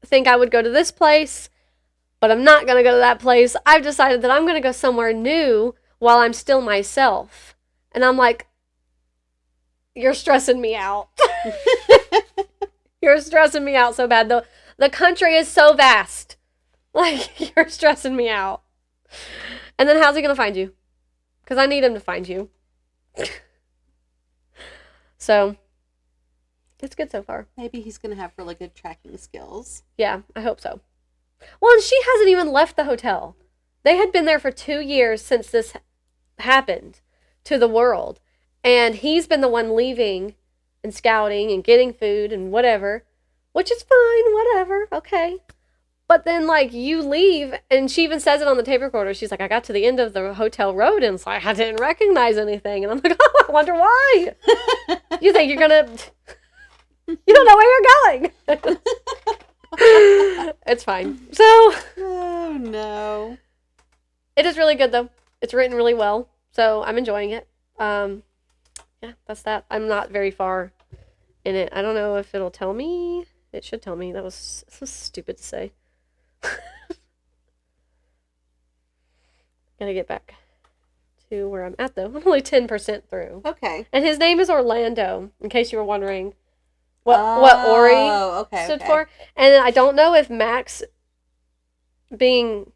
think I would go to this place, but I'm not going to go to that place. I've decided that I'm going to go somewhere new while I'm still myself. And I'm like, you're stressing me out. You're stressing me out so bad. The country is so vast. Like, you're stressing me out. And then how's he going to find you? Because I need him to find you. So, it's good so far. Maybe he's going to have really good tracking skills. Yeah, I hope so. Well, and she hasn't even left the hotel. They had been there for 2 years since this happened to the world. And he's been the one leaving and scouting and getting food and whatever, which is fine, whatever, okay. But then, like, you leave, and she even says it on the tape recorder. She's like, I got to the end of the hotel road, and it's like, I didn't recognize anything. And I'm like, oh, I wonder why. You think you're going to... You don't know where you're going. It's fine. So. Oh, no. It is really good, though. It's written really well. So I'm enjoying it. Yeah, that's that. I'm not very far in it. I don't know if it'll tell me. It should tell me. That was stupid to say. Gotta get back to where I'm at, though. I'm only 10% through. Okay. And his name is Orlando, in case you were wondering. What Ori stood for. And I don't know if Max being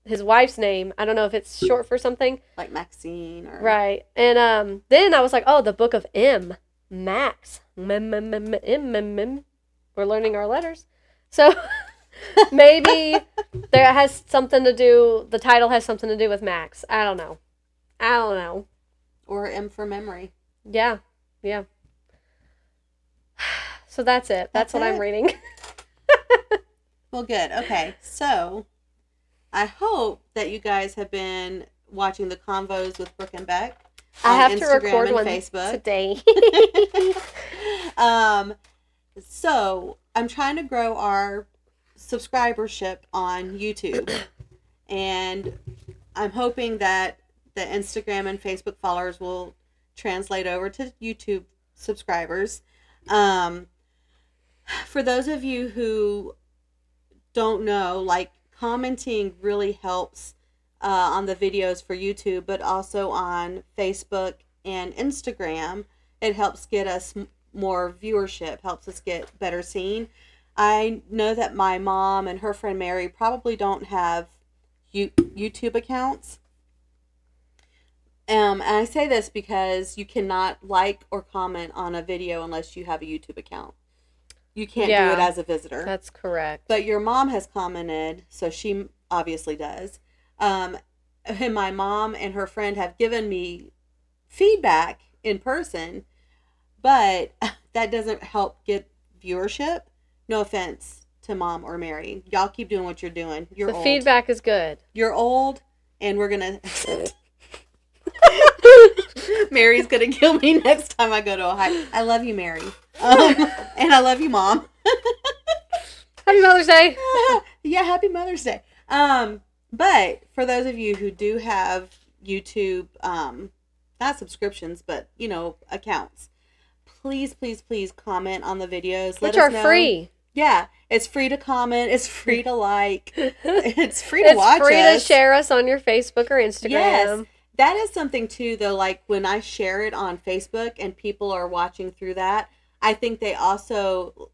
his wife's name, I don't know if it's short for something. Like Maxine or... Right. And then I was like, oh, the book of M. Max. We're learning our letters. So maybe there has something to do, the title has something to do with Max. I don't know. Or M for memory. Yeah. So that's it. That's what I'm reading. Well, good. Okay. So, I hope that you guys have been watching the convos with Brooke and Beck on I have Instagram to record and one Facebook today. So, I'm trying to grow our subscribership on YouTube. And I'm hoping that the Instagram and Facebook followers will translate over to YouTube subscribers. For those of you who don't know, like, commenting really helps on the videos for YouTube, but also on Facebook and Instagram. It helps get us more viewership, helps us get better seen. I know that my mom and her friend Mary probably don't have YouTube accounts. And I say this because you cannot like or comment on a video unless you have a YouTube account. You can't do it Yeah, as a visitor. that's correct. But your mom has commented, so she obviously does. And my mom and her friend have given me feedback in person, but that doesn't help get viewership. No offense to Mom or Mary. Y'all keep doing what you're doing. You're The old. feedback is good. You're old, and we're going to... Mary's going to kill me next time I go to Ohio. I love you, Mary. And I love you, Mom. Happy Mother's Day. Yeah, happy Mother's Day. But for those of you who do have YouTube, not subscriptions, but, accounts, please comment on the videos. Which are free. Yeah, it's free to comment. It's free to like. It's free to watch us. It's free to share us on your Facebook or Instagram. Yes. That is something, too, though, like when I share it on Facebook and people are watching through that, I think they also,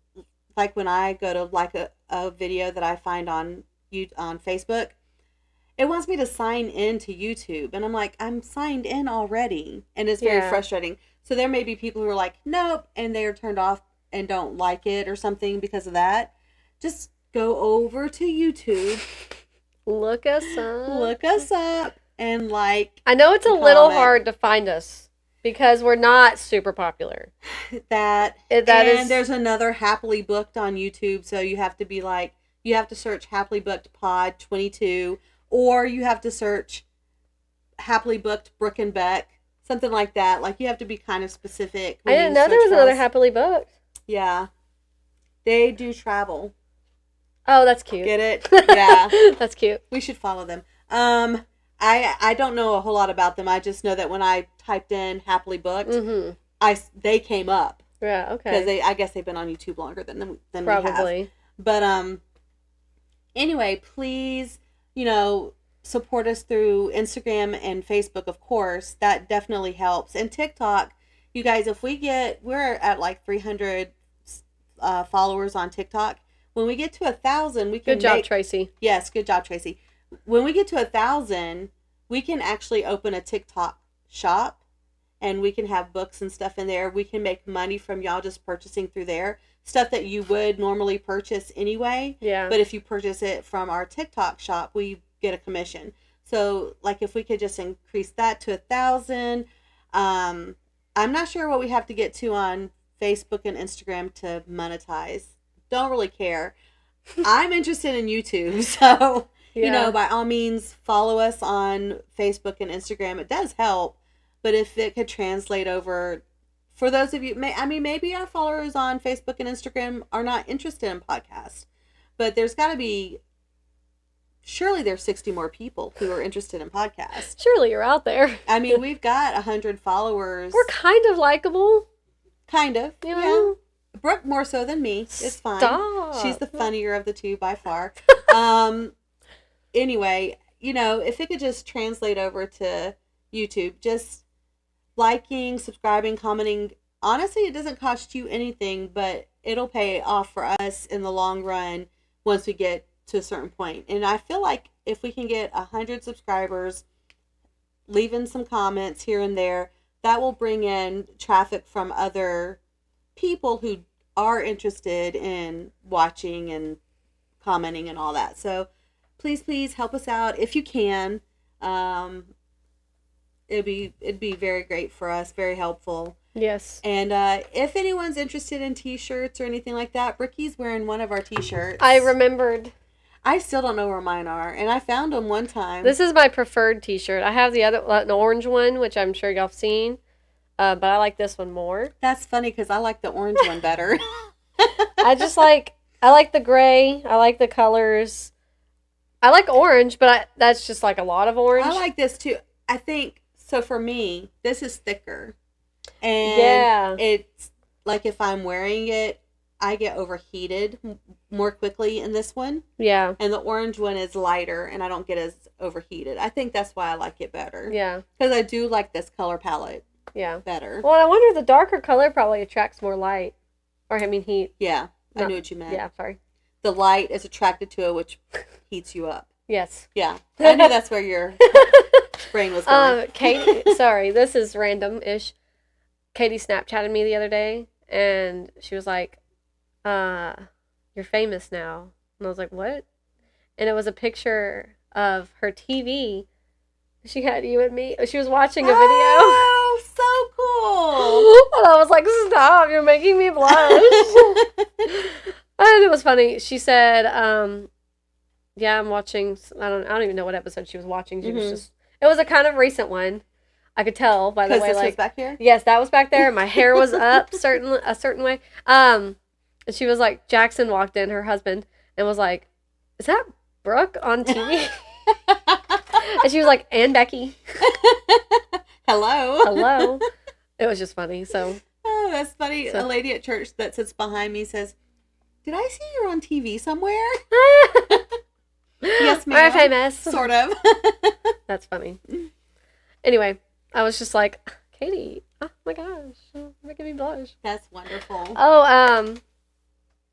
like when I go to like a video that I find on Facebook, it wants me to sign in to YouTube. And I'm like, I'm signed in already. And it's very frustrating. So there may be people who are like, nope, and they're turned off and don't like it or something because of that. Just go over to YouTube. Look us up. And like. I know it's a little hard to find us because we're not super popular. That is. There's another Happily Booked on YouTube. So you have to be like, you have to search Happily Booked Pod 22. Or you have to search Happily Booked Brooke and Beck. Something like that. Like, you have to be kind of specific. I didn't know there was another Happily Booked. Yeah. They do travel. Oh, that's cute. Get it? Yeah. That's cute. We should follow them. I don't know a whole lot about them. I just know that when I typed in Happily Booked, they came up. Yeah, okay. Because I guess they've been on YouTube longer than Probably. we have. But, anyway, please, support us through Instagram and Facebook, of course. That definitely helps. And TikTok, you guys, we're at like 300 followers on TikTok. When we get to 1,000, we can Good job, Tracy. Yes, good job, Tracy. When we get to 1,000, we can actually open a TikTok shop, and we can have books and stuff in there. We can make money from y'all just purchasing through there. Stuff that you would normally purchase anyway. Yeah. But if you purchase it from our TikTok shop, we get a commission. So, like, if we could just increase that to 1,000, I'm not sure what we have to get to on Facebook and Instagram to monetize. Don't really care. I'm interested in YouTube, so by all means, follow us on Facebook and Instagram. It does help, but if it could translate over, for those of you, maybe our followers on Facebook and Instagram are not interested in podcasts, but there's got to be. Surely there's 60 more people who are interested in podcasts. Surely you're out there. I mean, we've got 100 followers. We're kind of likable. Kind of. Yeah. Brooke more so than me. It's fine. Stop. She's the funnier of the two by far. Anyway, if it could just translate over to YouTube, just liking, subscribing, commenting. Honestly, it doesn't cost you anything, but it'll pay off for us in the long run once we get to a certain point. And I feel like if we can get 100 subscribers, leaving some comments here and there, that will bring in traffic from other people who are interested in watching and commenting and all that. So please help us out if you can. It'd be very great for us, very helpful. Yes. And if anyone's interested in t-shirts or anything like that, Rickie's wearing one of our t-shirts. I remembered. I still don't know where mine are, and I found them one time. This is my preferred t-shirt. I have the other, an orange one, which I'm sure y'all have seen, but I like this one more. That's funny because I like the orange one better. I like the gray. I like the colors. I like orange, but that's just like a lot of orange. I like this too. I think, so for me, this is thicker. And it's like if I'm wearing it, I get overheated more quickly in this one. Yeah. And the orange one is lighter and I don't get as overheated. I think that's why I like it better. Yeah. Because I do like this color palette. Yeah. Better. Well, I wonder the darker color probably attracts more light. Or, heat. Yeah. I knew what you meant. Yeah, sorry. The light is attracted to it, which heats you up. Yes. Yeah. I knew that's where your brain was going. Katie, sorry, this is random-ish. Katie Snapchatted me the other day, and she was like, you're famous now. And I was like, what? And it was a picture of her TV. She had you and me. She was watching a video. Oh, so cool. And I was like, stop, you're making me blush. And it was funny. She said, yeah, I'm watching, I don't even know what episode she was watching. She was just, it was a kind of recent one. I could tell by the way, this like, was back here? Yes, that was back there. My hair was up a certain way. And she was like, Jackson walked in, her husband, and was like, is that Brooke on TV? And she was like, and Becky. Hello. Hello. It was just funny. So. Oh, that's funny. So. A lady at church that sits behind me says, did I see you on TV somewhere? Yes, ma'am. Very famous. Sort of. That's funny. Anyway, I was just like, Katie, oh my gosh, you're making me blush. That's wonderful. Oh,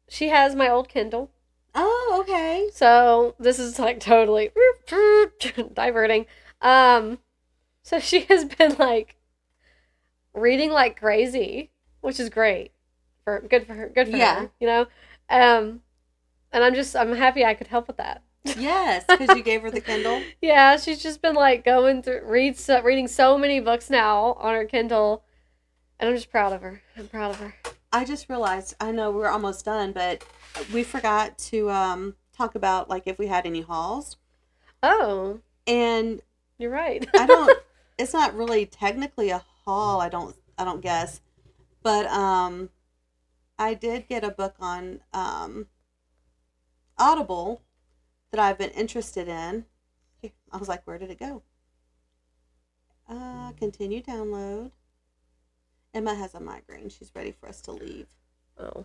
she has my old Kindle. Oh, okay. So this is like totally diverting. So she has been like reading like crazy, which is great. Good for her, you know? And I'm happy I could help with that. Yes, because you gave her the Kindle. Yeah, she's just been like going through reading so many books now on her Kindle, and I'm just proud of her. I'm proud of her. I just realized, I know we're almost done, but we forgot to talk about like if we had any hauls. Oh, and you're right. It's not really technically a haul. I don't guess, but I did get a book on Audible that I've been interested in. I was like, where did it go? Continue download. Emma has a migraine. She's ready for us to leave. Oh.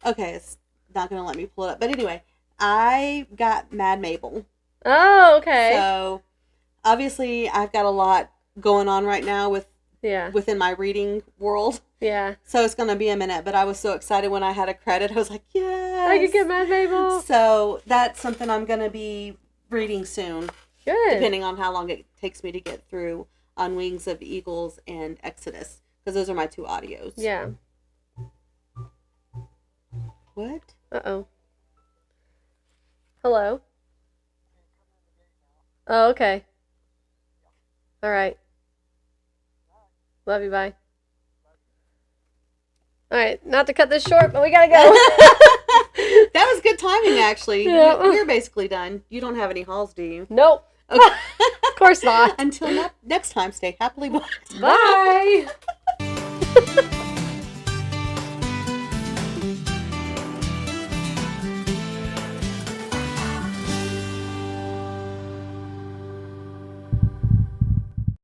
Okay, it's not going to let me pull it up. But anyway, I got Mad Mabel. Oh, okay. So, obviously, I've got a lot going on right now within my reading world. Yeah. So, it's going to be a minute. But I was so excited when I had a credit. I was like, yes. I could get Mad Mabel. So, that's something I'm going to be reading soon. Good. Depending on how long it takes me to get through On Wings of Eagles and Exodus. Because those are my two audios. Yeah. What? Uh-oh. Hello? Oh, okay. All right. Love you, bye. All right, not to cut this short, but we gotta go. That was good timing, actually. Yeah. We're basically done. You don't have any hauls, do you? Nope. Okay. Of course not. Until next time, stay happily blessed. Bye.